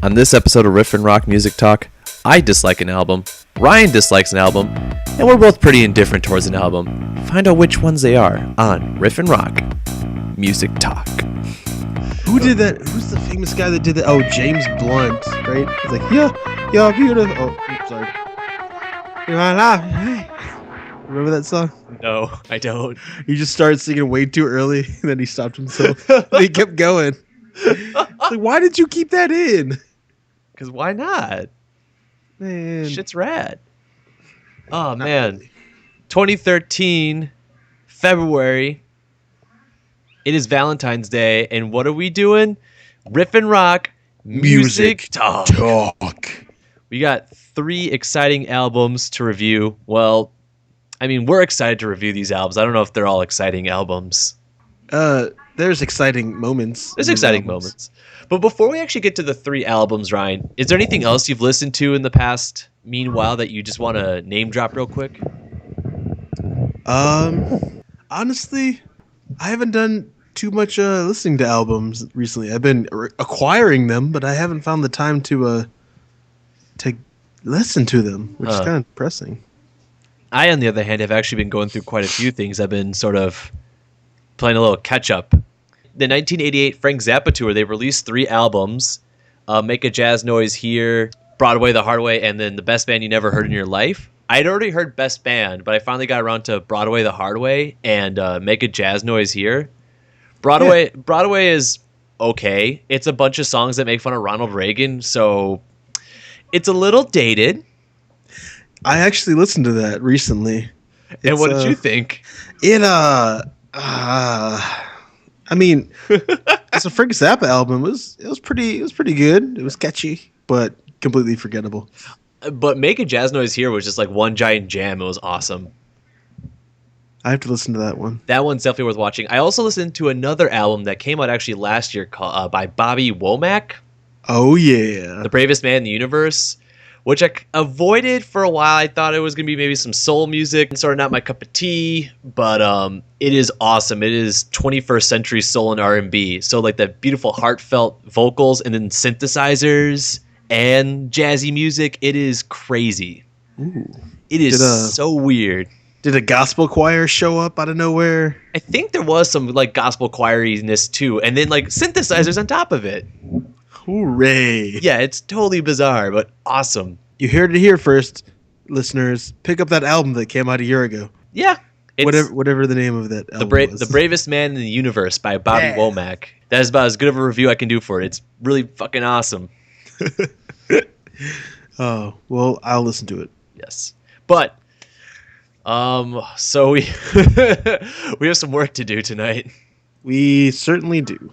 On this episode of Riff and Rock Music Talk, I dislike an album, Ryan dislikes an album, and we're both pretty indifferent towards an album. Find out which ones they are on Riff and Rock Music Talk. Who did that? Who's the famous guy that did that? Oh, James Blunt, right? He's like, yeah, beautiful. Oh, oops, sorry. Remember that song? No, I don't. He just started singing way too early, and then he stopped himself. He kept going. Like, why did you keep that in? Because why not? Man. Shit's rad. Oh, man. Really. 2013, February. It is Valentine's Day, and what are we doing? Riff and Rock Music Talk. We got 3 exciting albums to review. Well, I mean, we're excited to review these albums. I don't know if they're all exciting albums. There's exciting moments. There's exciting moments. But before we actually get to the 3 albums, Ryan, is there anything else you've listened to in the past meanwhile that you just want to name drop real quick? Honestly, I haven't done too much listening to albums recently. I've been acquiring them, but I haven't found the time to listen to them, which is kind of depressing. I, on the other hand, have actually been going through quite a few things. I've been sort of playing a little catch-up. The 1988 Frank Zappa tour, they released 3 albums, Make a Jazz Noise Here, Broadway the Hard Way, and then The Best Band You Never Heard in Your Life. I'd already heard Best Band, but I finally got around to Broadway the Hard Way and Make a Jazz Noise Here. Broadway is okay. It's a bunch of songs that make fun of Ronald Reagan, so it's a little dated. I actually listened to that recently. And what did you think? I mean, it's a Frank Zappa album. It was pretty good. It was catchy, but completely forgettable. But Make a Jazz Noise Here was just like one giant jam. It was awesome. I have to listen to that one. That one's definitely worth watching. I also listened to another album that came out actually last year by Bobby Womack. Oh, yeah. The Bravest Man in the Universe, which I avoided for a while. I thought it was going to be maybe some soul music, sort of not my cup of tea, but it is awesome. It is 21st century soul and R&B. So like that beautiful heartfelt vocals and then synthesizers and jazzy music. It is crazy. Ooh. It is so weird. Did a gospel choir show up out of nowhere? I think there was some like gospel choiriness too, and then like synthesizers on top of it. Hooray. Yeah, it's totally bizarre, but awesome. You heard it here first, listeners. Pick up that album that came out a year ago. Yeah. Whatever the name of that album was. The Bravest Man in the Universe by Bobby Womack. That is about as good of a review I can do for it. It's really fucking awesome. Oh, well, I'll listen to it. Yes. But so we we have some work to do tonight. We certainly do.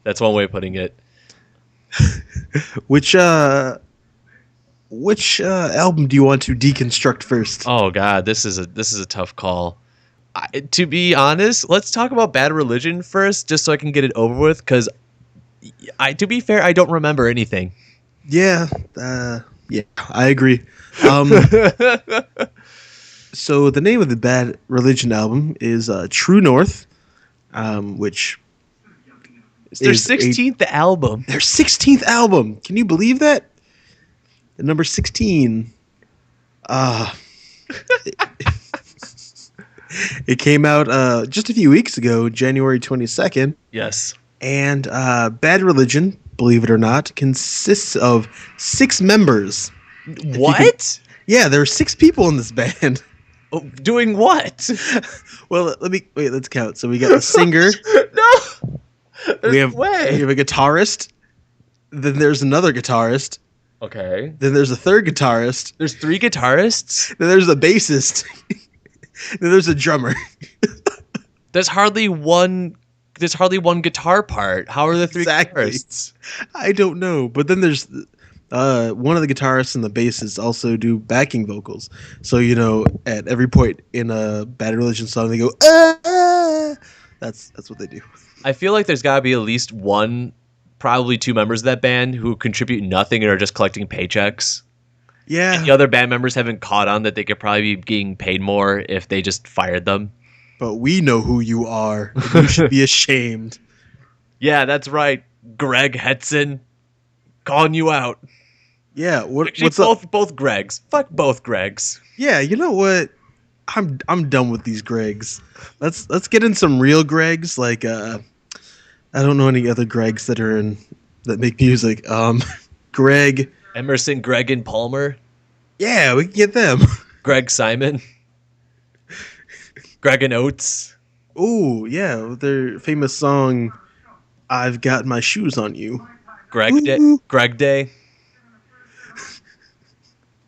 That's one way of putting it. Which album do you want to deconstruct first? Oh God, this is a tough call. To be honest, let's talk about Bad Religion first, just so I can get it over with. Because, to be fair, I don't remember anything. Yeah, I agree. So the name of the Bad Religion album is True North, which. It's their 16th album. Their 16th album. Can you believe that? The number 16. It came out just a few weeks ago, January 22nd. Yes. And Bad Religion, believe it or not, consists of 6 members. What? Yeah, there are 6 people in this band. Oh, doing what? Well, let's count. So we got the singer. No. We have a guitarist. Then there's another guitarist. Okay. Then there's a third guitarist. There's 3 guitarists. Then there's a bassist. Then there's a drummer. There's hardly one guitar part. How are the 3 guitarists? I don't know. But then there's one of the guitarists and the bassist also do backing vocals. So, at every point in a Bad Religion song, they go, ah! That's what they do. I feel like there's got to be at least one, probably 2 members of that band who contribute nothing and are just collecting paychecks. Yeah. And the other band members haven't caught on that they could probably be getting paid more if they just fired them. But we know who you are. You should be ashamed. Yeah, that's right. Greg Hetson. calling you out. Yeah, Actually, what's up? both Gregs. Fuck both Gregs. Yeah, you know what? I'm done with these Gregs. Let's get in some real Gregs. Like I don't know any other Gregs that make music. Greg. Emerson, Greg, and Palmer. Yeah, we can get them. Greg Simon. Greg and Oates. Ooh, yeah, their famous song "I've Got My Shoes on You." Greg Day. Ooh. Greg Day.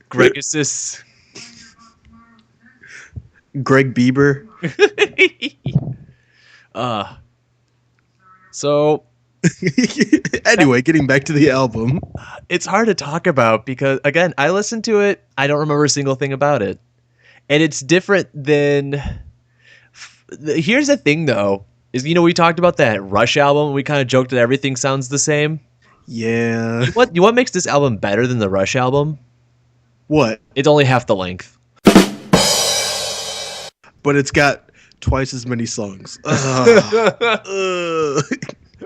Gregasis. Greg Bieber. So Anyway, getting back to the album. it's hard to talk about because, again, I listened to it. I don't remember a single thing about it. And it's different than... Here's the thing, though, is, we talked about that Rush album. We kind of joked that everything sounds the same. Yeah. What makes this album better than the Rush album? What? It's only half the length. But it's got twice as many songs.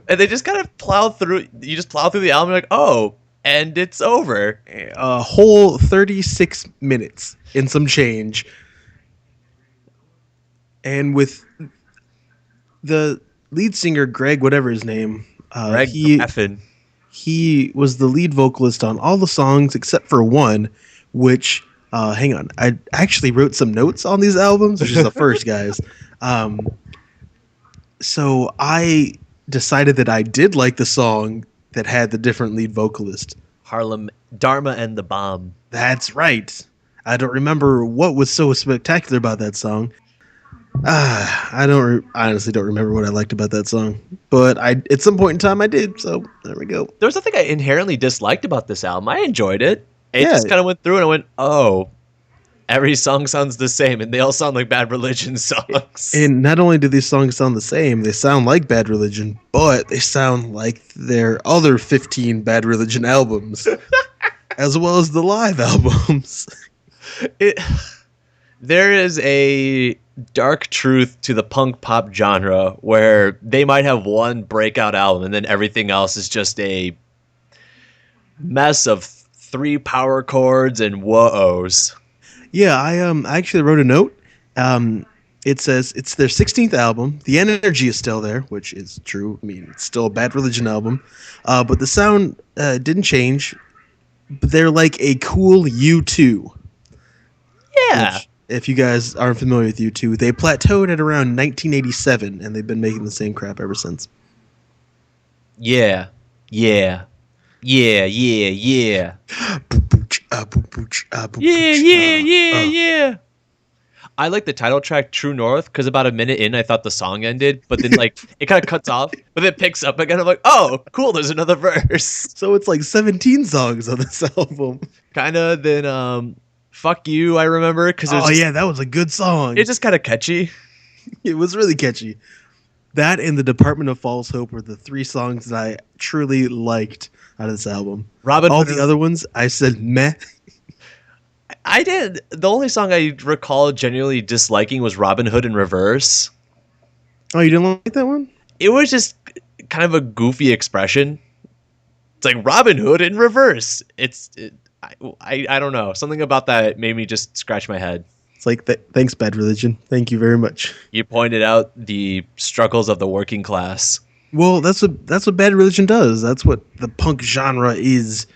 And they just kind of plow through. You just plow through the album, like, oh, and it's over. A whole 36 minutes and some change. And with the lead singer, Greg, whatever his name, Greg Effin. He was the lead vocalist on all the songs except for one, which, hang on, I actually wrote some notes on these albums, which is the first, guys. So I decided that I did like the song that had the different lead vocalist. Harlem Dharma and the Bomb. That's right. I don't remember what was so spectacular about that song. I honestly don't remember what I liked about that song, but at some point in time I did. So there we go. There was nothing I inherently disliked about this album. I enjoyed it. It Yeah. just kind of went through and I went, oh, every song sounds the same, and they all sound like Bad Religion songs. And not only do these songs sound the same, they sound like Bad Religion, but they sound like their other 15 Bad Religion albums, as well as the live albums. There is a dark truth to the punk pop genre where they might have one breakout album and then everything else is just a mess of 3 power chords and whoa-ohs. Yeah, I actually wrote a note. It says it's their 16th album. The energy is still there, which is true. I mean, it's still a Bad Religion album, but the sound didn't change. But they're like a cool U2. Yeah. Which, if you guys aren't familiar with U2, they plateaued at around 1987, and they've been making the same crap ever since. Yeah. Yeah. Yeah, yeah, yeah. Yeah. I like the title track True North because about a minute in I thought the song ended, but then like it kind of cuts off, but it picks up again. I'm like, oh, cool, there's another verse. So it's like 17 songs on this album. Kind of. Then Fuck You, I remember, because yeah, that was a good song. It's just kind of catchy. It was really catchy. That and The Department of False Hope were the 3 songs that I truly liked out of this album. All the other ones, I said meh. I did. The only song I recall genuinely disliking was Robin Hood in Reverse. Oh, you didn't like that one? It was just kind of a goofy expression. It's like Robin Hood in Reverse. I don't know. Something about that made me just scratch my head. It's like, thanks, Bad Religion. Thank you very much. You pointed out the struggles of the working class. Well, that's what Bad Religion does. That's what the punk genre is,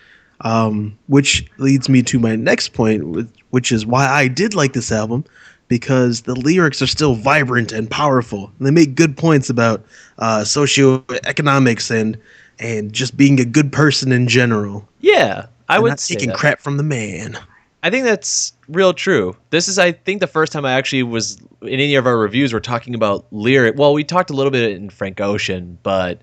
which leads me to my next point, which is why I did like this album, because the lyrics are still vibrant and powerful. And they make good points about socioeconomics and just being a good person in general. Yeah, I would not say taking that. crap from the man. I think that's real true. This is, I think, the first time I actually was in any of our reviews. We're talking about lyric. Well, we talked a little bit in Frank Ocean, but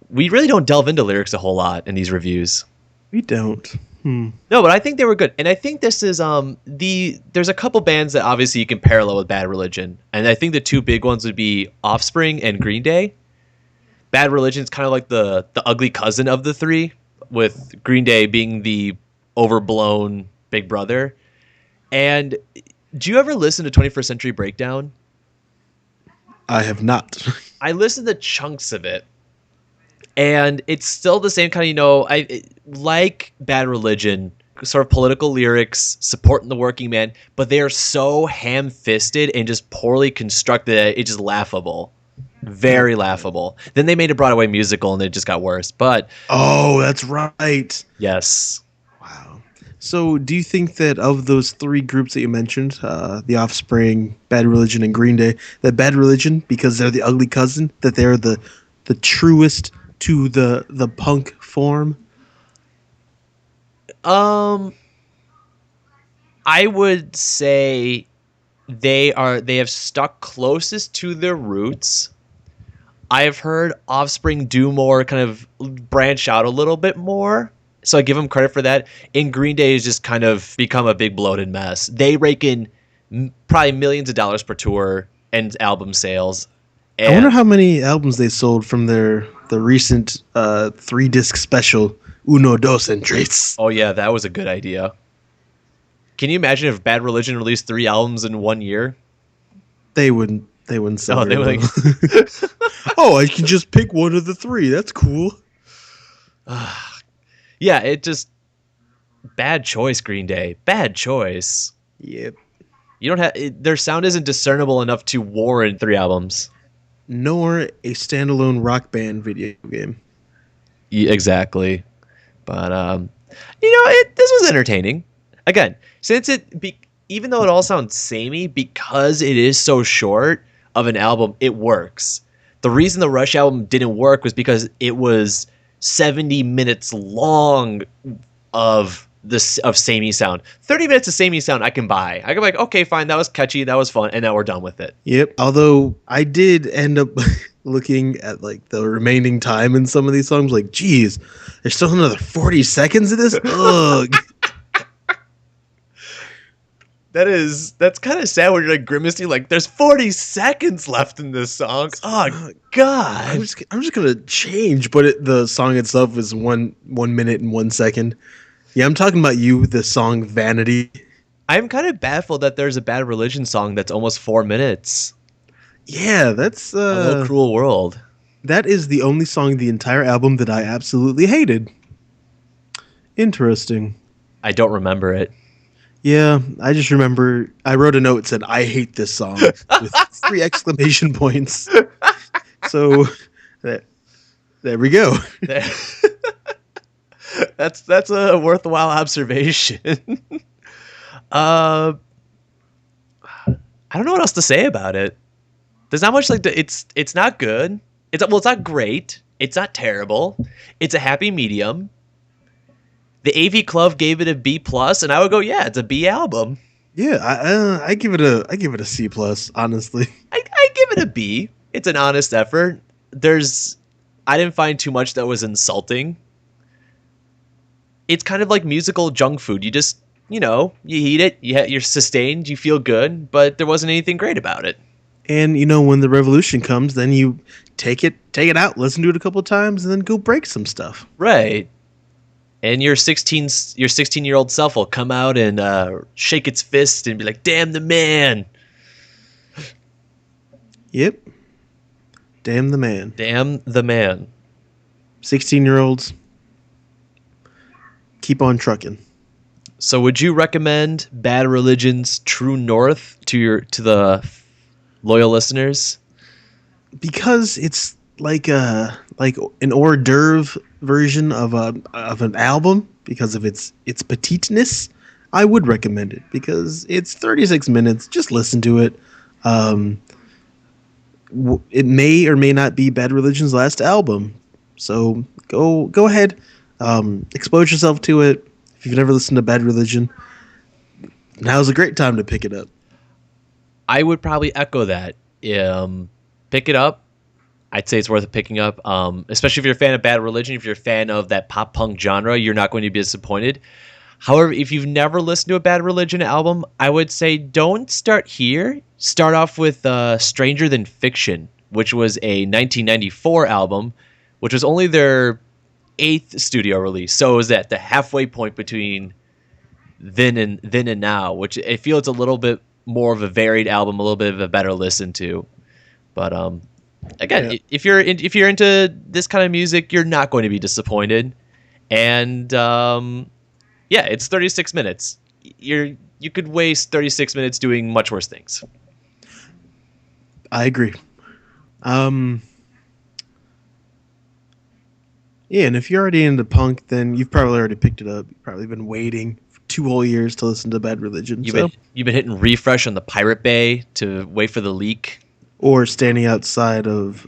we really don't delve into lyrics a whole lot in these reviews. We don't. No, but I think they were good, and I think this is there's a couple bands that obviously you can parallel with Bad Religion, and I think the 2 big ones would be Offspring and Green Day. Bad Religion's kind of like the ugly cousin of the 3, with Green Day being the overblown big brother. And do you ever listen to 21st Century Breakdown? I have not. I listened to chunks of it. And it's still the same kind of, like Bad Religion, sort of political lyrics, supporting the working man, but they are so ham-fisted and just poorly constructed that it's just laughable. Very laughable. Then they made a Broadway musical and it just got worse. But Oh, that's right. yes. Wow. So, do you think that of those three groups that you mentioned, The Offspring, Bad Religion, and Green Day, that Bad Religion, because they're the ugly cousin, that they're the truest to the punk form? I would say they have stuck closest to their roots. I have heard Offspring do more, kind of branch out a little bit more. So I give them credit for that. And Green Day has just kind of become a big bloated mess. They rake in probably millions of dollars per tour and album sales. And I wonder how many albums they sold from the recent 3-disc special, Uno, Dos, and Tres. Oh yeah, that was a good idea. Can you imagine if Bad Religion released 3 albums in 1 year? They wouldn't sell Oh, they very would. well. Oh, I can just pick one of the 3. That's cool. Yeah, it just bad choice, Green Day. Bad choice. Yep. You don't have their sound isn't discernible enough to warrant 3 albums. Nor a standalone rock band video game. Exactly. But this was entertaining. Again, since even though it all sounds samey, because it is so short of an album, it works. The reason the Rush album didn't work was because it was 70 minutes long of samey sound. 30 minutes of samey sound I can buy. I can be like, okay, fine, that was catchy, that was fun, and now we're done with it. Yep. Although I did end up looking at like the remaining time in some of these songs, like, geez, there's still another 40 seconds of this? Ugh. That's kind of sad when you're like grimacing, like there's 40 seconds left in this song. Oh God! I'm just gonna change, but the song itself is 1 minute and 1 second. Yeah, I'm talking about the song Vanity. I'm kind of baffled that there's a Bad Religion song that's almost 4 minutes. Yeah, that's A Little Cruel World. That is the only song the entire album that I absolutely hated. Interesting. I don't remember it. Yeah, I just remember I wrote a note that said, I hate this song with 3 exclamation points. So there we go. That's a worthwhile observation. I don't know what else to say about it. There's not much it's not good. It's not great. It's not terrible. It's a happy medium. The AV Club gave it a B+, and I would go, yeah, it's a B album. Yeah, I give it a C+, honestly. I give it a B. It's an honest effort. I didn't find too much that was insulting. It's kind of like musical junk food. You just, you eat it, you're sustained, you feel good, but there wasn't anything great about it. And when the revolution comes, then you take it out, listen to it a couple of times, and then go break some stuff. Right. And your 16-year-old self will come out and shake its fist and be like, "Damn the man!" Yep. Damn the man. Damn the man. 16-year-olds, keep on trucking. So, would you recommend Bad Religion's True North to the loyal listeners? Because it's like an hors d'oeuvre version of an album, because of its petiteness, I would recommend it because it's 36 minutes. Just listen to it. It may or may not be Bad Religion's last album, so go ahead, expose yourself to it. If you've never listened to Bad Religion, now's a great time to pick it up. I would probably echo that. Pick it up. I'd say it's worth picking up, especially if you're a fan of Bad Religion. If you're a fan of that pop punk genre, you're not going to be disappointed. However, if you've never listened to a Bad Religion album, I would say don't start here. Start off with Stranger Than Fiction, which was a 1994 album, which was only their 8th studio release. So it was at the halfway point between then and now, which I feel it's a little bit more of a varied album, a little bit of a better listen to. But Again, Yeah. if you're into this kind of music, you're not going to be disappointed. And yeah, it's 36 minutes. You could waste 36 minutes doing much worse things. I agree. Yeah, and if you're already into punk, then you've probably already picked it up. You've probably been waiting for 2 whole years to listen to Bad Religion. You've been hitting refresh on the Pirate Bay to wait for the leak. Or standing outside of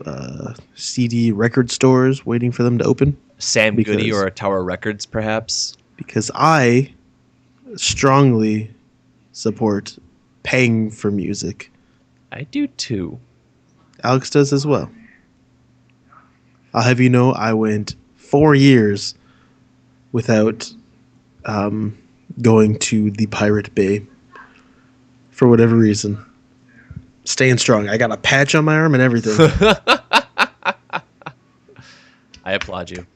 CD record stores waiting for them to open. Sam Goody or Tower Records, perhaps. Because I strongly support paying for music. I do too. Alex does as well. I'll have you know, I went 4 years without going to the Pirate Bay for whatever reason. Staying strong. I got a patch on my arm and everything. I applaud you.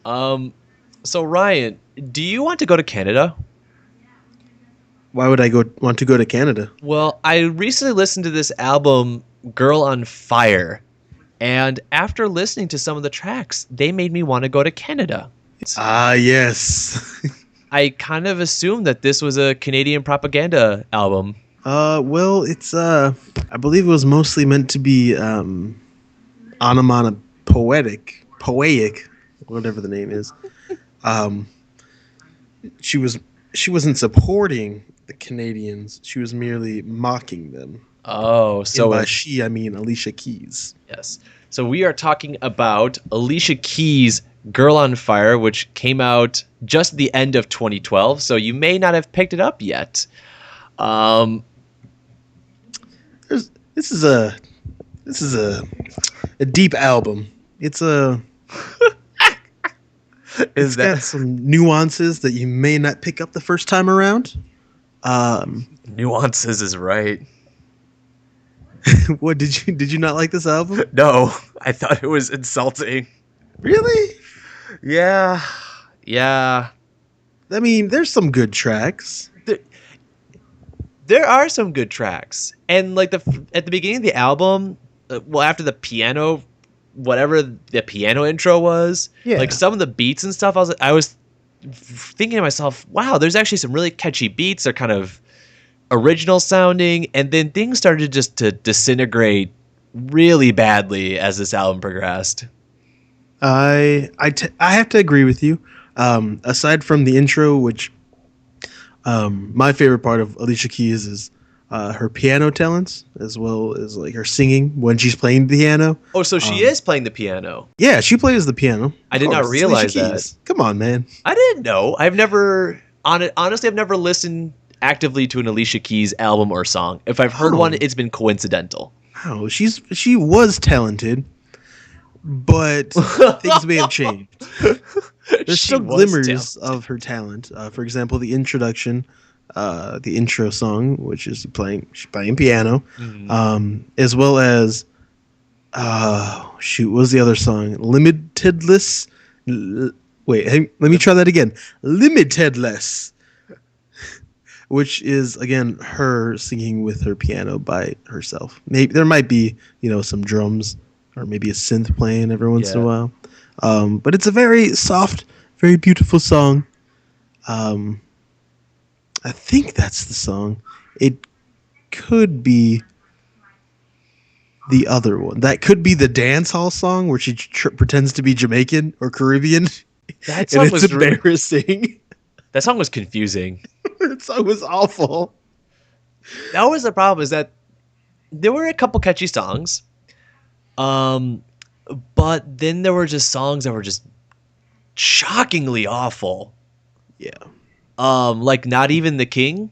So Ryan, do you want to go to Canada? Why would I want to go to Canada? Well, I recently listened to this album, Girl on Fire, and after listening to some of the tracks, they made me want to go to Canada. Ah, yes. I kind of assumed that this was a Canadian propaganda album. Well, it's I believe it was mostly meant to be poetic, whatever the name is. She wasn't supporting the Canadians. She was merely mocking them. Oh, so and by she, I mean Alicia Keys. Yes. So we are talking about Alicia Keys' Girl on Fire, which came out just the end of 2012. So you may not have picked it up yet. This is a deep album. It's got some nuances that you may not pick up the first time around. Nuances is right. What did you not like this album? No, I thought it was insulting. Really? Yeah. I mean, there's some good tracks. There are some good tracks, and like at the beginning of the album, well, after the piano, whatever the piano intro was, like some of the beats and stuff, I was thinking to myself, wow, there's actually some really catchy beats. They're kind of original sounding, and then things started just to disintegrate really badly as this album progressed. I have to agree with you. Aside from the intro, which my favorite part of Alicia Keys is her piano talents, as well as like her singing when she's playing the piano. Oh, so she is playing the piano. Yeah, she plays the piano. I did not realize that. Come on, man. I didn't know. Honestly, I've never listened actively to an Alicia Keys album or song. If I've heard one, it's been coincidental. Oh, she was talented, but things may have changed. There's still glimmers of her talent. For example, the introduction, the intro song, which is she's playing piano, as well as what was the other song? Limitedless. Wait, let me try that again. Limitedless, which is again her singing with her piano by herself. Maybe there might be some drums or maybe a synth playing every once in a while. But it's a very soft, very beautiful song. I think that's the song. It could be the other one. That could be the dance hall song where she pretends to be Jamaican or Caribbean. That song was embarrassing. That song was confusing. That song was awful. That was the problem, is that there were a couple catchy songs. But then there were just songs that were just shockingly awful. Yeah. Like Not Even the King.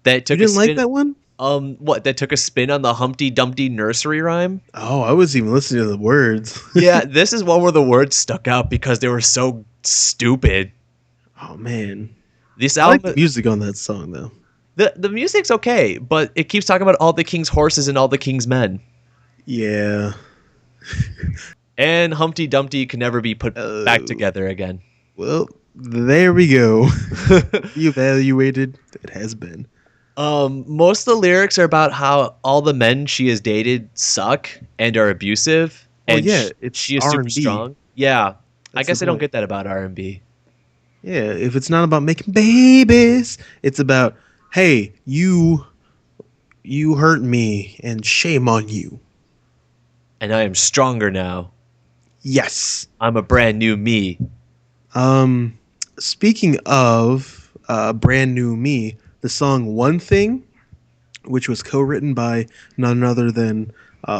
That took you didn't like that one? That took a spin on the Humpty Dumpty nursery rhyme? Oh, I wasn't even listening to the words. Yeah, this is one where the words stuck out because they were so stupid. Oh man. This album, I like the music on that song though. The music's okay, but it keeps talking about all the king's horses and all the king's men. Yeah. And Humpty Dumpty can never be put back together again. Well, there we go. Evaluated. It has been. Most of the lyrics are about how all the men she has dated suck and are abusive, Well, and yeah, it's she is super R&B. strong. Yeah, I That's the guess I don't point. get that about R&B. Yeah, if it's not about making babies, it's about, hey, you hurt me and shame on you. And I am stronger now. Yes. I'm a brand new me. Um, Speaking of brand new me, the song "One Thing," which was co-written by none other than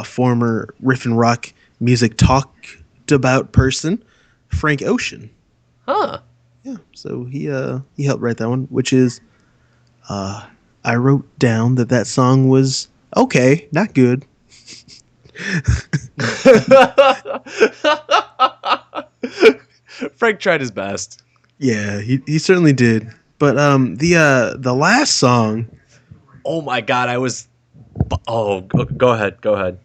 former riff and rock music talked about person Frank Ocean. Huh. Yeah, so he helped write that one, which is I wrote down that song was okay, not good. Frank tried his best. Yeah, he certainly did. But the last song, Oh my god, I was. Oh, go ahead. Go ahead.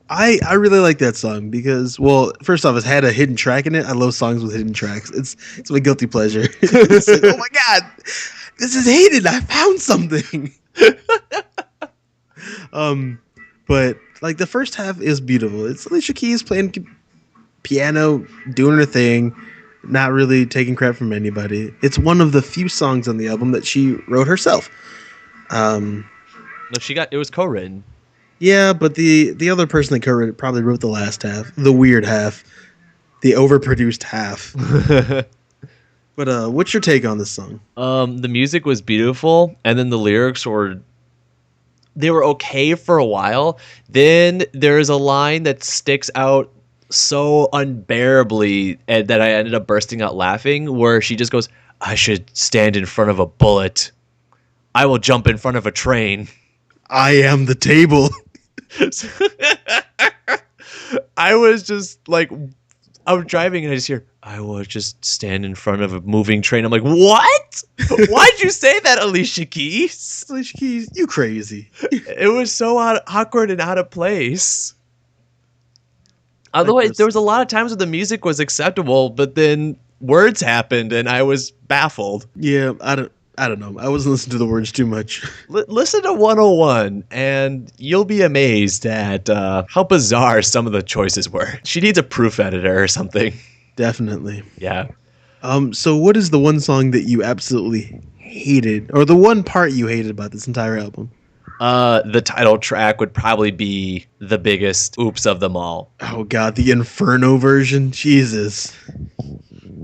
I really like that song because, well, first off, it's had a hidden track in it. I love songs with hidden tracks. It's my guilty pleasure. It's like, oh my god, this is hidden. I found something. um, but like the first half is beautiful. It's Alicia Keys playing piano, doing her thing, not really taking crap from anybody. It's one of the few songs on the album that she wrote herself. Um, No, it was co-written. yeah, but the other person that co-wrote it probably wrote the last half, the weird half, the overproduced half. But what's your take on this song? The music was beautiful, and then the lyrics were okay for a while. Then there's a line that sticks out so unbearably and that I ended up bursting out laughing, where she just goes, "I should stand in front of a bullet. I will jump in front of a train." I am the table. I was just like, I was driving and I just hear, "I will just stand in front of a moving train." I'm like, what? Why'd you say that, Alicia Keys? Alicia Keys, you crazy. It was so awkward and out of place. Like Otherwise, this. there was a lot of times where the music was acceptable, but then words happened and I was baffled. Yeah, I don't know. I wasn't listening to the words too much. Listen to 101 and you'll be amazed at how bizarre some of the choices were. She needs a proof editor or something. Definitely. Yeah. So what is the one song that you absolutely hated, or the one part you hated about this entire album? The title track would probably be the biggest oops of them all. Oh god, the Inferno version. Jesus.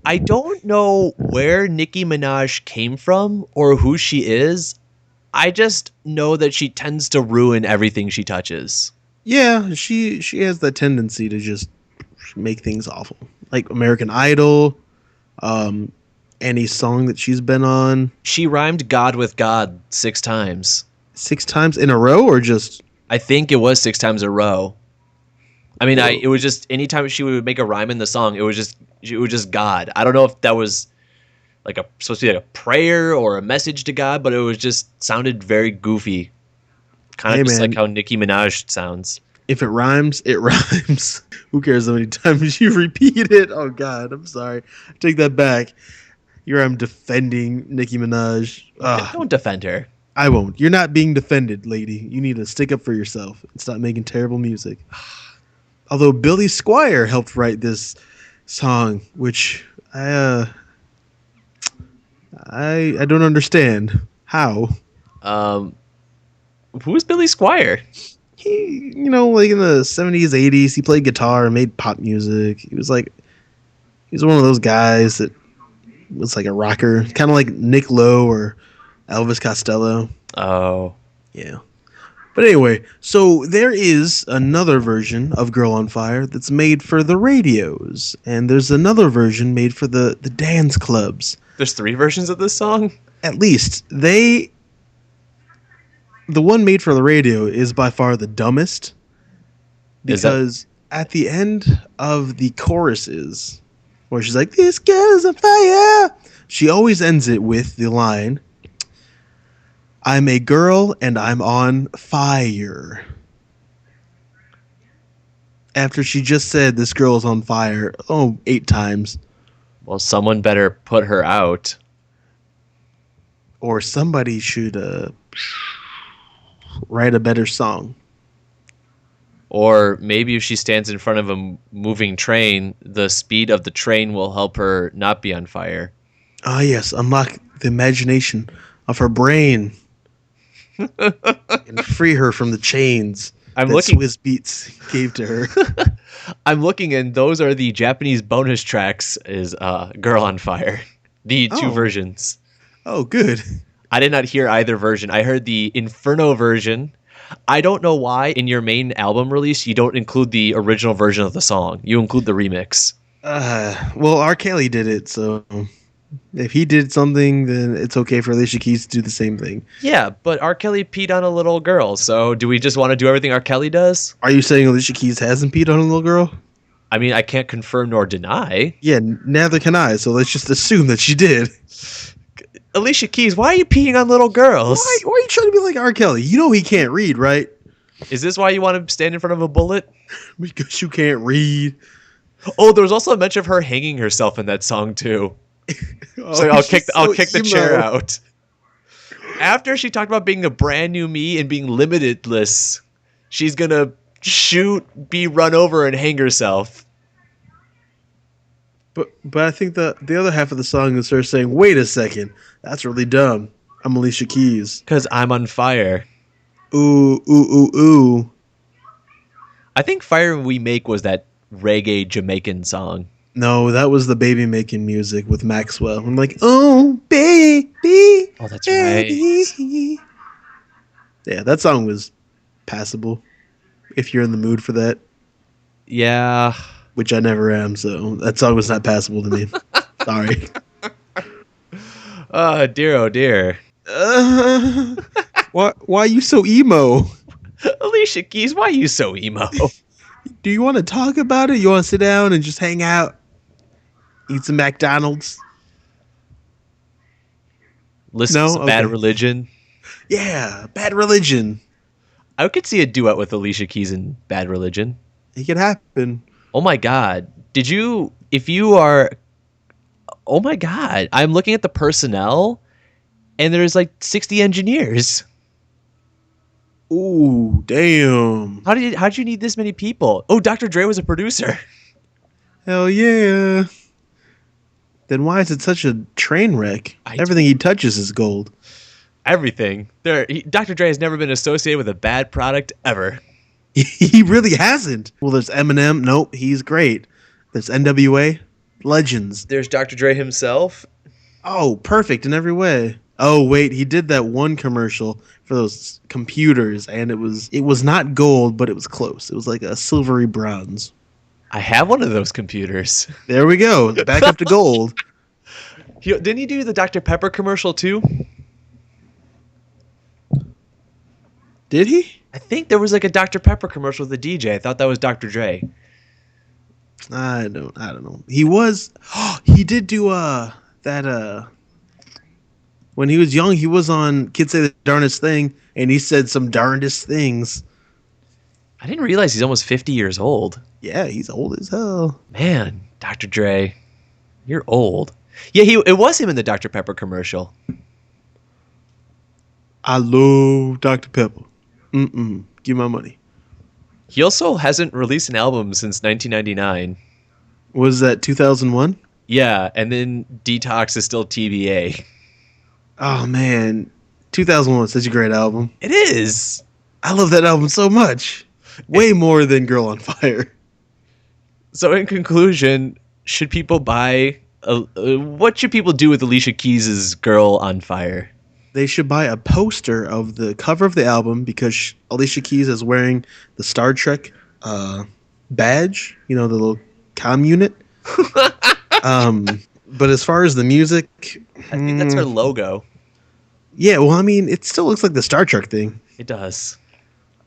I don't know where Nicki Minaj came from or who she is. I just know that she tends to ruin everything she touches. Yeah, she has that tendency to just make things awful. Like American Idol, any song that she's been on She rhymed God with God 6 times. 6 times in a row, or just I think it was 6 times in a row. I mean, Whoa. it was just anytime she would make a rhyme in the song, it was just God. I don't know if that was like supposed to be like a prayer or a message to God, but it was just sounded very goofy. Kind of Hey, just man. like how Nicki Minaj sounds. if it rhymes, it rhymes. Who cares how many times you repeat it? Oh god, I'm sorry. I take that back. Here I'm defending Nicki Minaj. Don't defend her. I won't. You're not being defended, lady. You need to stick up for yourself and stop making terrible music. Although Billy Squire helped write this song, which I don't understand how. Um, who's Billy Squire? He, like in the 70s, 80s, he played guitar and made pop music. He was one of those guys that was like a rocker, kind of like Nick Lowe or Elvis Costello. Oh, Yeah. But anyway, so there is another version of Girl on Fire that's made for the radios, and there's another version made for the dance clubs. there's 3 versions of this song? At least the one made for the radio is by far the dumbest, Is that- because at the end of the choruses, where she's like, "This girl's on fire," she always ends it with the line, "I'm a girl and I'm on fire." After she just said this girl is on fire, 8 times. Well, someone better put her out. Or somebody should write a better song. Or maybe if she stands in front of a moving train, the speed of the train will help her not be on fire. Ah, yes, unlock the imagination of her brain and free her from the chains I'm that looking. Swizz Beats gave to her. I'm looking, and those are the Japanese bonus tracks. Is "Girl on Fire," the two Oh, versions. oh, good. I did not hear either version. I heard the Inferno version. I don't know why in your main album release you don't include the original version of the song. You include the remix. Well, R. Kelly did it, so if he did something, then it's okay for Alicia Keys to do the same thing. Yeah, but R. Kelly peed on a little girl, so do we just want to do everything R. Kelly does? Are you saying Alicia Keys hasn't peed on a little girl? I mean, I can't confirm nor deny. Yeah, neither can I, so let's just assume that she did. Alicia Keys, why are you peeing on little girls? Why are you trying to be like R. Kelly? You know he can't read, right? Is this why you want to stand in front of a bullet? Because you can't read. Oh, there was also a mention of her hanging herself in that song too. So I'll kick the chair out. After she talked about being a brand new me and being limitless, she's gonna shoot, be run over, and hang herself. But I think the other half of the song is her saying, "Wait a second, that's really dumb. I'm Alicia Keys. Cause I'm on fire. Ooh, ooh, ooh, ooh." I think "Fire We Make" was that reggae Jamaican song. No, that was the baby making music with Maxwell. I'm like, oh, baby. Oh, that's right. Yeah, that song was passable if you're in the mood for that, Yeah. which I never am. So that song was not passable to me. Sorry. Dear, oh dear. Why are you so emo? Alicia Keys, why are you so emo? Do you want to talk about it? You want to sit down and just hang out? Eat some McDonald's? Listen No? to some Bad Okay. Religion. Yeah, Bad Religion. I could see a duet with Alicia Keys and Bad Religion. It could happen. Oh my God. Oh my God. I'm looking at the personnel and there's like 60 engineers. Ooh, damn. How'd you need this many people? Oh, Dr. Dre was a producer. Hell yeah. Then why is it such a train wreck? Everything he touches is gold. Everything. Dr. Dre has never been associated with a bad product ever. He really hasn't. Well, there's Eminem. Nope, he's great. There's NWA. Legends. There's Dr. Dre himself. Oh, perfect in every way. Oh, wait, he did that one commercial for those computers, and it was not gold, but it was close. It was like a silvery bronze. I have one of those computers. There we go. Back up to gold. Didn't he do the Dr. Pepper commercial too? Did he? I think there was like a Dr. Pepper commercial with a DJ. I thought that was Dr. Dre. I don't know. He was he did do that when he was young, he was on Kids Say the Darndest Thing, and he said some darndest things. I didn't realize he's almost 50 years old. Yeah, he's old as hell. Man, Dr. Dre, you're old. Yeah, it was him in the Dr. Pepper commercial. I love Dr. Pepper. Give my money. He also hasn't released an album since 1999. Was that 2001? Yeah, and then Detox is still TBA. Oh, man. 2001 was such a great album. It is. I love that album so much. Way more than Girl on Fire. So in conclusion, should people buy... what should people do with Alicia Keys' Girl on Fire? They should buy a poster of the cover of the album because Alicia Keys is wearing the Star Trek badge, the little comm unit. But as far as the music... I think that's her logo. Yeah, well, I mean, it still looks like the Star Trek thing. It does.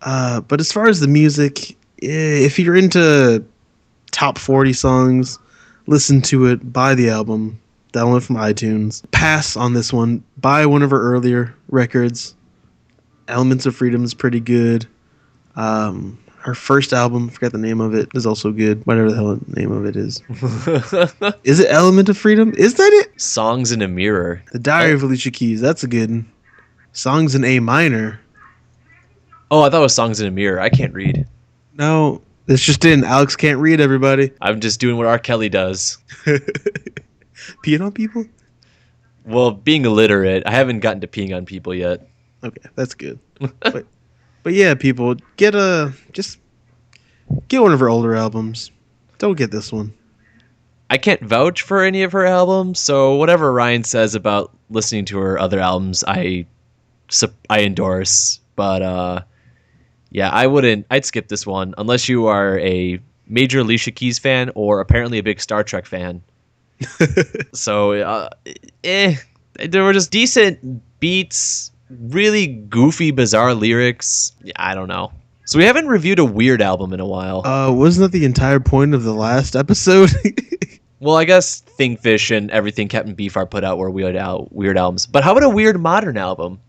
But as far as the music, if you're into top 40 songs, listen to it, buy the album, download from iTunes. Pass on this one. Buy one of her earlier records. Elements of Freedom is pretty good. Her Her first album, forgot the name of it, is also good. Whatever the hell the name of it is. Is it Element of Freedom? Is that it? Songs in a Mirror. The Diary of Alicia Keys. That's a good one. Songs in A minor. Oh, I thought it was Songs in a Mirror. I can't read. No, it's just in. Alex can't read, everybody. I'm just doing what R. Kelly does. Peeing on people? Well, being illiterate. I haven't gotten to peeing on people yet. Okay, that's good. But yeah, people, get one of her older albums. Don't get this one. I can't vouch for any of her albums, so whatever Ryan says about listening to her other albums, I endorse. But yeah, I'd skip this one unless you are a major Alicia Keys fan or apparently a big Star Trek fan. So, there were just decent beats, really goofy, bizarre lyrics. I don't know. So we haven't reviewed a weird album in a while. Wasn't that the entire point of the last episode? Well, I guess Thingfish and everything Captain Beefheart put out were weird albums. But how about a weird modern album?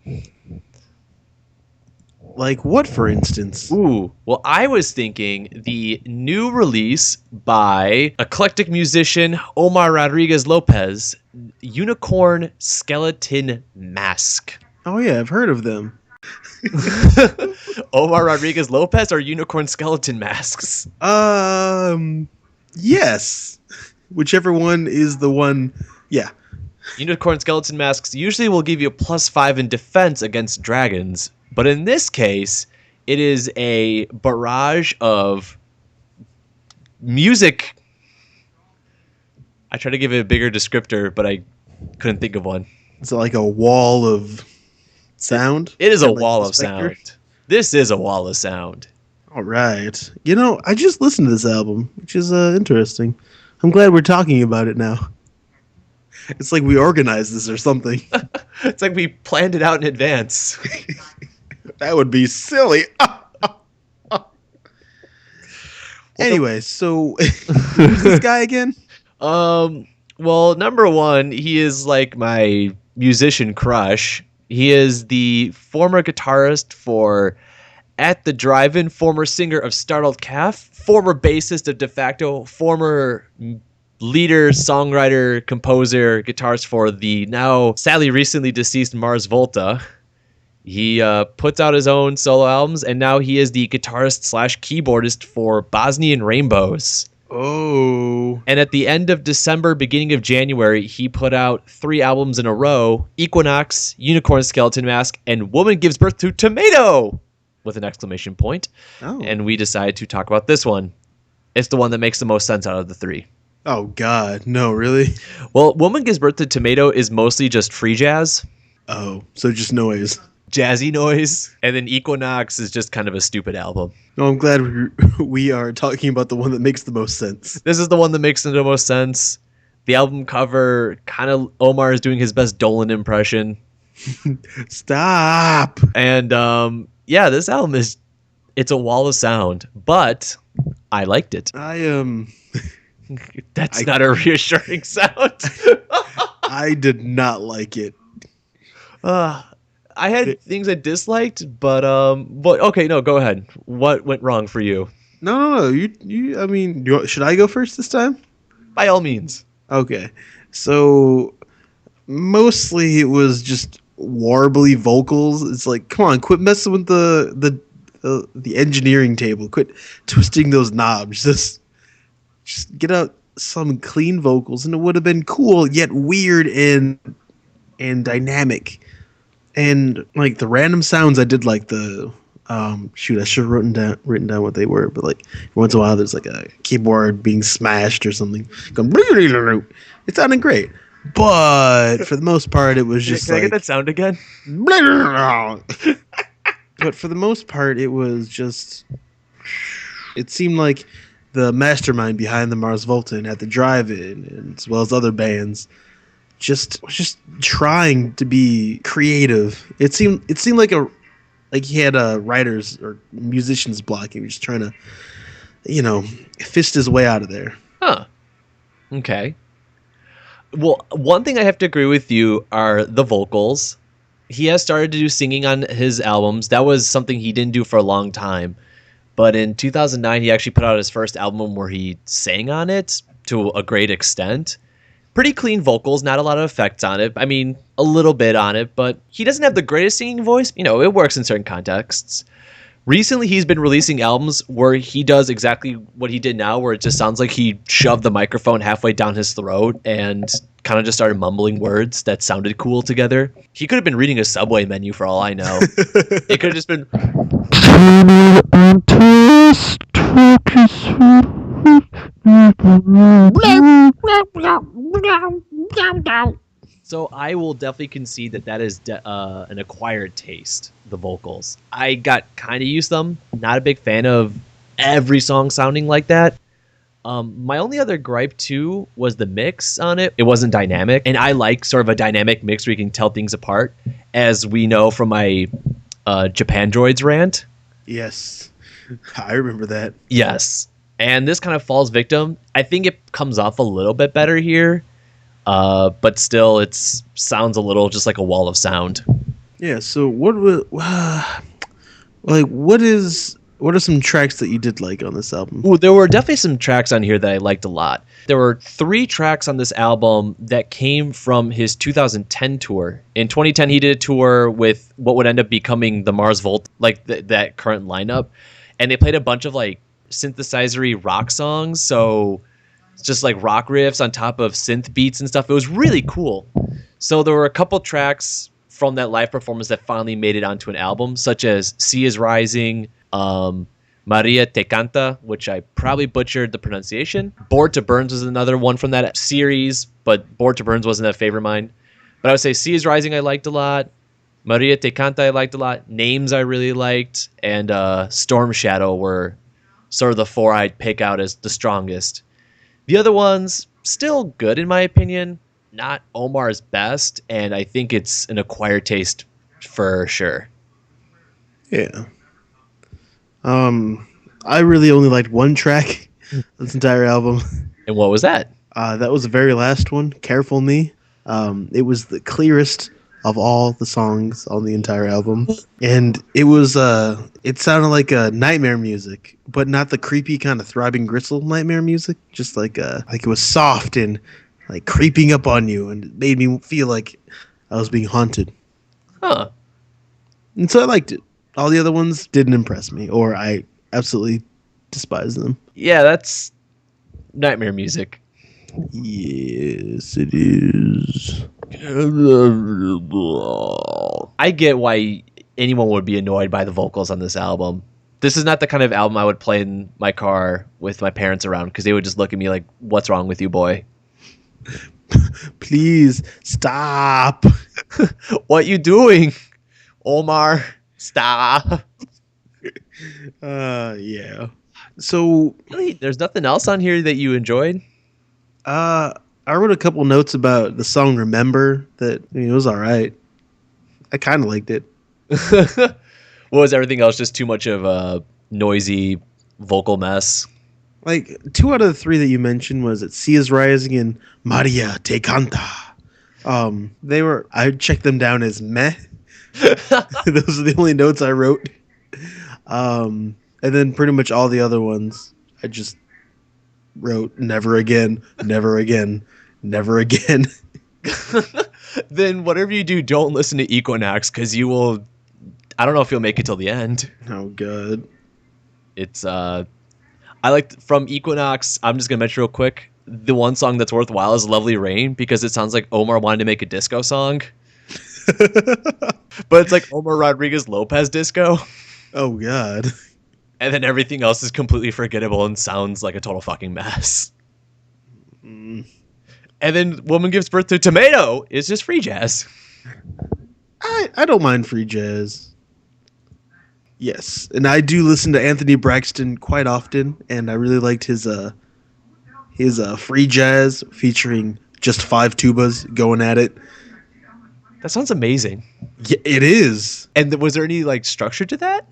Like what, for instance? Ooh, well, I was thinking the new release by eclectic musician Omar Rodriguez-Lopez, Unicorn Skeleton Mask. Oh yeah, I've heard of them. Omar Rodriguez-Lopez or Unicorn Skeleton Masks? Yes. Whichever one is the one, yeah. Unicorn Skeleton Masks usually will give you a +5 in defense against dragons, but in this case, it is a barrage of music. I tried to give it a bigger descriptor, but I couldn't think of one. It's like a wall of sound. It is a like wall of sound. This is a wall of sound. All right. I just listened to this album, which is interesting. I'm glad we're talking about it now. It's like we organized this or something. It's like we planned it out in advance. That would be silly. Anyway, so who's this guy again? Well, number one, he is like my musician crush. He is the former guitarist for At the Drive-In, former singer of Startled Calf, former bassist of De Facto, former leader, songwriter, composer, guitarist for the now sadly recently deceased Mars Volta. He puts out his own solo albums, and now he is the guitarist/keyboardist for Bosnian Rainbows. Oh. And at the end of December, beginning of January, he put out 3 albums in a row: Equinox, Unicorn Skeleton Mask, and Woman Gives Birth to Tomato! With an exclamation point. Oh. And we decided to talk about this one. It's the one that makes the most sense out of the 3. Oh, God. No, really? Well, Woman Gives Birth to Tomato is mostly just free jazz. Oh, so just noise. Jazzy noise. And then Equinox is just kind of a stupid album. No, I'm glad we are talking about the one that makes the most sense. This is the one that makes the most sense. The album cover, kind of Omar is doing his best Dolan impression. Stop. And yeah, this album it's a wall of sound, but I liked it. That's not a reassuring sound. I did not like it. I had things I disliked, but okay, no, go ahead. What went wrong for you? No. Should I go first this time? By all means. Okay. So mostly it was just warbly vocals. It's like, come on, quit messing with the engineering table. Quit twisting those knobs. Just get out some clean vocals, and it would have been cool yet weird and dynamic. And like the random sounds, I did like the I should have written down what they were, but like once in a while there's like a keyboard being smashed or something. It sounded great. But for the most part, it was just Can I get that sound again? But for the most part, it was just. It seemed like the mastermind behind the Mars Volta and At the Drive-In, and as well as other bands, was just trying to be creative. It seemed like he had a writer's or musician's block. He was just trying to, fist his way out of there. Huh. Okay. Well, one thing I have to agree with you are the vocals. He has started to do singing on his albums. That was something he didn't do for a long time. But in 2009, he actually put out his first album where he sang on it to a great extent. Pretty clean vocals, not a lot of effects on it. I mean, a little bit on it, but he doesn't have the greatest singing voice. You know, it works in certain contexts. Recently, he's been releasing albums where he does exactly what he did now, where it just sounds like he shoved the microphone halfway down his throat and kind of just started mumbling words that sounded cool together. He could have been reading a Subway menu for all I know. It could have just been... So I will definitely concede that is an acquired taste, the vocals. I got kind of used to them. Not a big fan of every song sounding like that. My only other gripe, too, was the mix on it. It wasn't dynamic, and I like sort of a dynamic mix where you can tell things apart, as we know from my Japan Droids rant. Yes, I remember that. Yes, and this kind of falls victim. I think it comes off a little bit better here. But still, it sounds a little just like a wall of sound. Yeah. So what are some tracks that you did like on this album? Ooh, there were definitely some tracks on here that I liked a lot. There were 3 tracks on this album that came from his 2010 tour. In 2010, he did a tour with what would end up becoming the Mars Volta, like that current lineup, and they played a bunch of like synthesizer-y rock songs. So. Just like rock riffs on top of synth beats and stuff. It was really cool. So there were a couple tracks from that live performance that finally made it onto an album, such as Sea is Rising, Maria Te Canta, which I probably butchered the pronunciation. Bored to Burns was another one from that series, but Bored to Burns wasn't a favorite of mine. But I would say Sea is Rising I liked a lot. Maria Te Canta I liked a lot. Names I really liked. And Storm Shadow were sort of the 4 I'd pick out as the strongest. The other ones, still good in my opinion, not Omar's best, and I think it's an acquired taste for sure. Yeah. I really only liked one track this entire album. And what was that? That was the very last one, Careful Me. It was the clearest of all the songs on the entire album. And it was it sounded like nightmare music, but not the creepy kind of throbbing gristle nightmare music. Just like it was soft and like creeping up on you, and it made me feel like I was being haunted. Huh. And so I liked it. All the other ones didn't impress me, or I absolutely despise them. Yeah, that's nightmare music. Yes, it is. I get why anyone would be annoyed by the vocals on this album. This is not the kind of album I would play in my car with my parents around, because they would just look at me like, what's wrong with you, boy? Please stop. What you doing, Omar? Stop. Yeah. So really, there's nothing else on here that you enjoyed? I wrote a couple notes about the song Remember that it was all right. I kind of liked it. Was everything else just too much of a noisy vocal mess? Like 2 out of the 3 that you mentioned was it Sea is Rising and Maria Te Canta. I checked them down as meh. Those are the only notes I wrote. And then pretty much all the other ones I just wrote never again, never again, never again. Then whatever you do, don't listen to Equinox, because you will. I don't know if you'll make it till the end. Oh god. It's I like from Equinox. I'm just gonna mention real quick. The one song that's worthwhile is "Lovely Rain," because it sounds like Omar wanted to make a disco song, but it's like Omar Rodriguez-Lopez disco. Oh god. And then everything else is completely forgettable and sounds like a total fucking mess. And then Woman Gives Birth to a Tomato is just free jazz. I don't mind free jazz. Yes, and I do listen to Anthony Braxton quite often, and I really liked his free jazz featuring just 5 tubas going at it. That sounds amazing. Yeah, it is. And was there any like structure to that?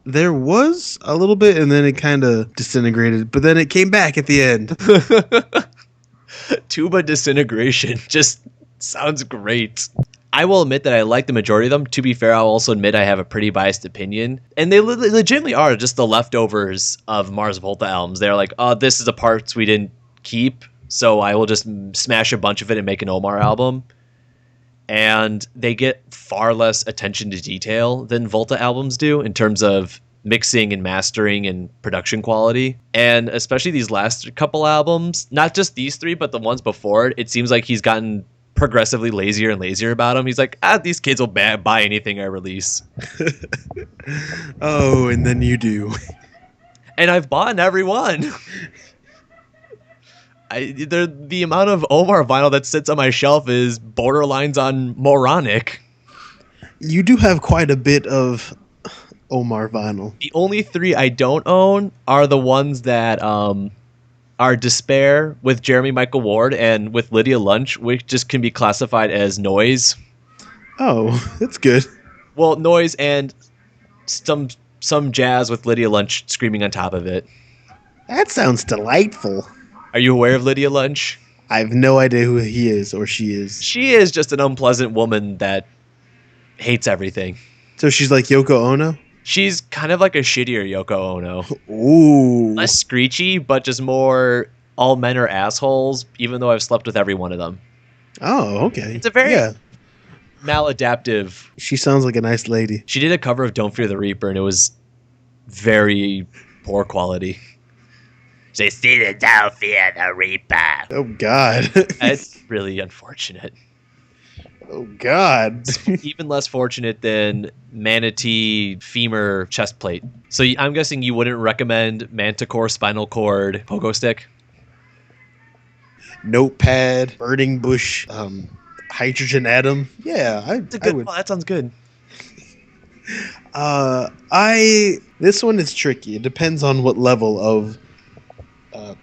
There was a little bit, and then it kind of disintegrated, but then it came back at the end. Tuba disintegration just sounds great. I will admit that I like the majority of them. To be fair, I'll also admit I have a pretty biased opinion. And they legitimately are just the leftovers of Mars Volta albums. They're like, oh, this is the parts we didn't keep, so I will just smash a bunch of it and make an Omar album. And they get far less attention to detail than Volta albums do in terms of mixing and mastering and production quality. And especially these last couple albums, not just these three, but the ones before it seems like he's gotten progressively lazier and lazier about them. He's like, these kids will buy anything I release. Oh, and then you do. And I've bought every one. The amount of Omar vinyl that sits on my shelf is borderlines on moronic. You do have quite a bit of Omar vinyl. The only three I don't own are the ones that are Despair with Jeremy Michael Ward and with Lydia Lunch, which just can be classified as noise. Oh, that's good. Well, noise and some jazz with Lydia Lunch screaming on top of it. That sounds delightful. Are you aware of Lydia Lunch? I have no idea who he is or she is. She is just an unpleasant woman that hates everything. So she's like Yoko Ono? She's kind of like a shittier Yoko Ono. Ooh. Less screechy, but just more all men are assholes, even though I've slept with every one of them. Oh, okay. It's a very maladaptive. She sounds like a nice lady. She did a cover of Don't Fear the Reaper, and it was very poor quality. She said, Don't Fear the Reaper. Oh, God. That's really unfortunate. Oh, God. Even less fortunate than manatee femur chest plate. So I'm guessing you wouldn't recommend Manticore spinal cord pogo stick? Notepad, burning bush, hydrogen atom. Yeah, I would. Oh, that sounds good. This one is tricky. It depends on what level of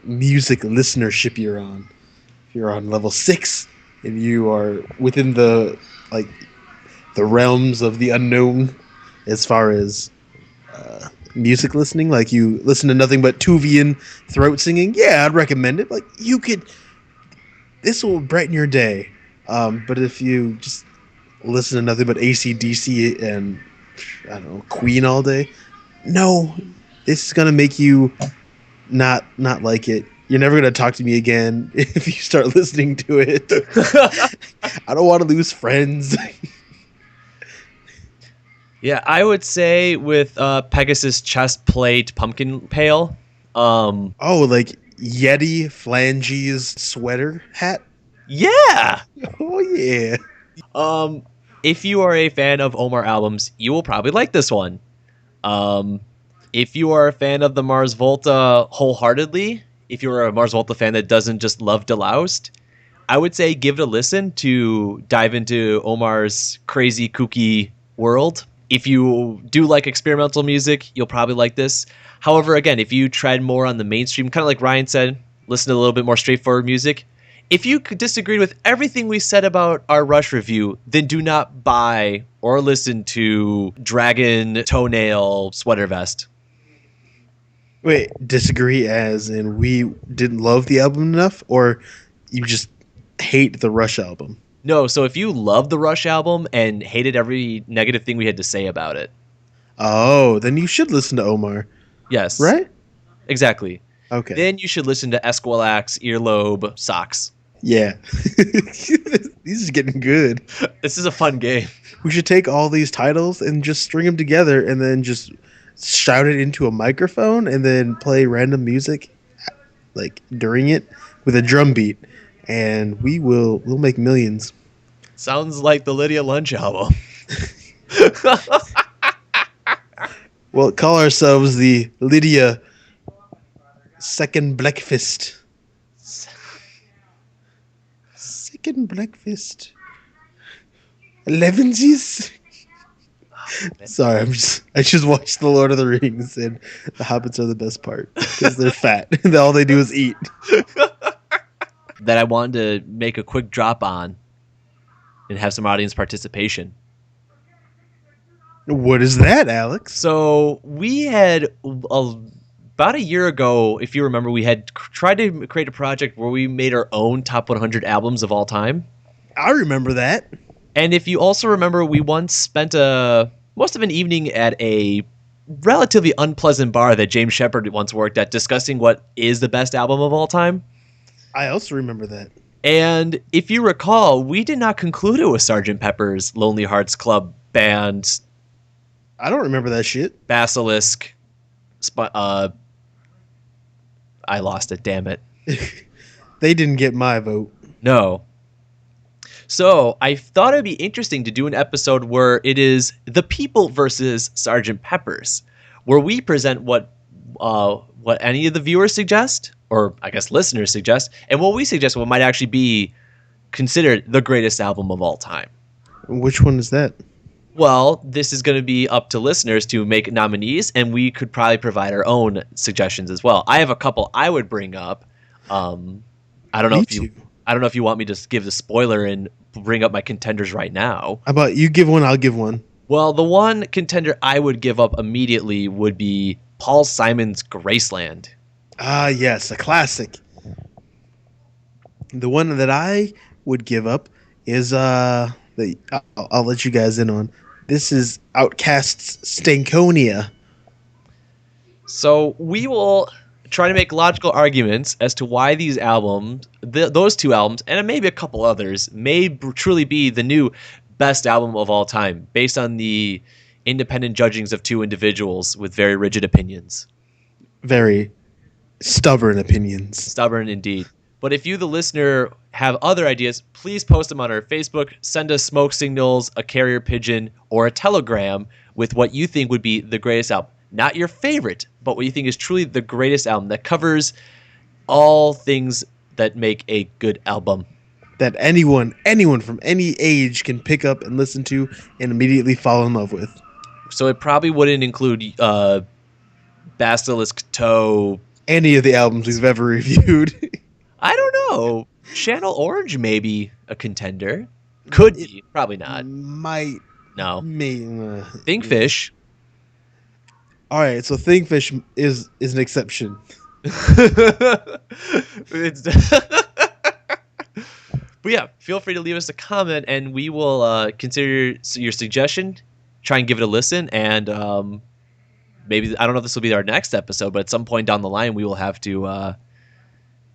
music listenership you're on. If you're on level 6, if you are within the realms of the unknown as far as music listening, like you listen to nothing but Tuvian throat singing, yeah, I'd recommend it. Like this will brighten your day. But if you just listen to nothing but AC/DC and I don't know, Queen all day, no, this is gonna make you not like it. You're never going to talk to me again if you start listening to it. I don't want to lose friends. Yeah, I would say with Pegasus chest plate pumpkin pail. Like Yeti Flanges sweater hat? Yeah! Oh, yeah. If you are a fan of Omar albums, you will probably like this one. If you are a fan of the Mars Volta wholeheartedly, if you're a Mars Volta fan that doesn't just love Deloused, I would say give it a listen to dive into Omar's crazy, kooky world. If you do like experimental music, you'll probably like this. However, again, if you tread more on the mainstream, kind of like Ryan said, listen to a little bit more straightforward music. If you disagree with everything we said about our Rush review, then do not buy or listen to Dragon Toenail Sweater Vest. Wait, disagree as in we didn't love the album enough, or you just hate the Rush album? No, so if you love the Rush album and hated every negative thing we had to say about it. Oh, then you should listen to Omar. Yes. Right? Exactly. Okay. Then you should listen to Esquilax Earlobe Socks. Yeah. These are getting good. This is a fun game. We should take all these titles and just string them together and then just shout it into a microphone and then play random music like during it with a drum beat, and we'll make millions. Sounds like the Lydia Lunch album. We'll call ourselves the Lydia Second Blackfist. Second Blackfist. 11sies. Sorry, I just watched The Lord of the Rings, and the hobbits are the best part because they're fat and all they do is eat. That I wanted to make a quick drop on and have some audience participation. What is that, Alex? So we had about a year ago, if you remember, we had tried to create a project where we made our own top 100 albums of all time. I remember that. And if you also remember, we once spent most of an evening at a relatively unpleasant bar that James Shepard once worked at discussing what is the best album of all time. I also remember that. And if you recall, we did not conclude it with Sgt. Pepper's Lonely Hearts Club Band, I don't remember that shit. Basilisk. I lost it, damn it. They didn't get my vote. No. So I thought it'd be interesting to do an episode where it is the people versus Sgt. Pepper's, where we present what any of the viewers suggest, or I guess listeners suggest, and what we suggest what might actually be considered the greatest album of all time. Which one is that? Well, this is going to be up to listeners to make nominees, and we could probably provide our own suggestions as well. I have a couple I would bring up. I don't know if you want me to give the spoiler and bring up my contenders right now. How about you give one, I'll give one. Well, the one contender I would give up immediately would be Paul Simon's Graceland. Ah, yes, a classic. The one that I would give up is I'll let you guys in on. This is Outkast's Stankonia. So we will try to make logical arguments as to why these albums, those two albums, and maybe a couple others, may truly be the new best album of all time, based on the independent judgings of two individuals with very rigid opinions. Very stubborn opinions. Stubborn indeed. But if you, the listener, have other ideas, please post them on our Facebook. Send us smoke signals, a carrier pigeon, or a telegram with what you think would be the greatest album. Not your favorite, but what you think is truly the greatest album that covers all things that make a good album. That anyone from any age can pick up and listen to and immediately fall in love with. So it probably wouldn't include Basilisk Toe. Any of the albums we've ever reviewed. I don't know. Channel Orange may be a contender. Could be. Probably not. Might. No. May, Thinkfish. All right, so Thinkfish is an exception. But yeah, feel free to leave us a comment, and we will consider your suggestion, try and give it a listen, and maybe, I don't know if this will be our next episode, but at some point down the line, we will have to,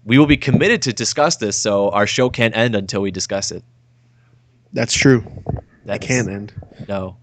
we will be committed to discuss this, so our show can't end until we discuss it. That's true. That can't end. No.